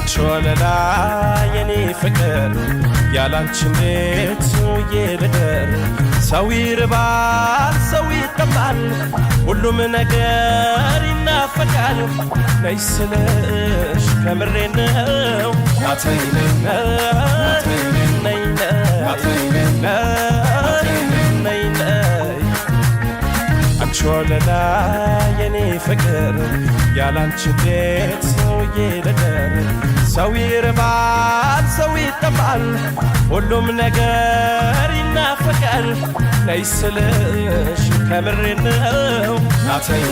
አንቺ ወለላ የኔ ፍቅር ያላንቺ እንዴት ይልደር ሰው ይርባል ሰው ይጠማል ሁሉም ነገር ይናፈቃል ነይ ስልሽ ከምሬ ነው ናተይ ነይ አንቺ ወለላ የኔ ፍቅር ያላንቺ እንዴት ይልደር ሰው ይርባል ሰው ይጠማል ሁሉም ነገር ይናፈቃል ነይ ስልሽ ከምሬ ነው ናተይ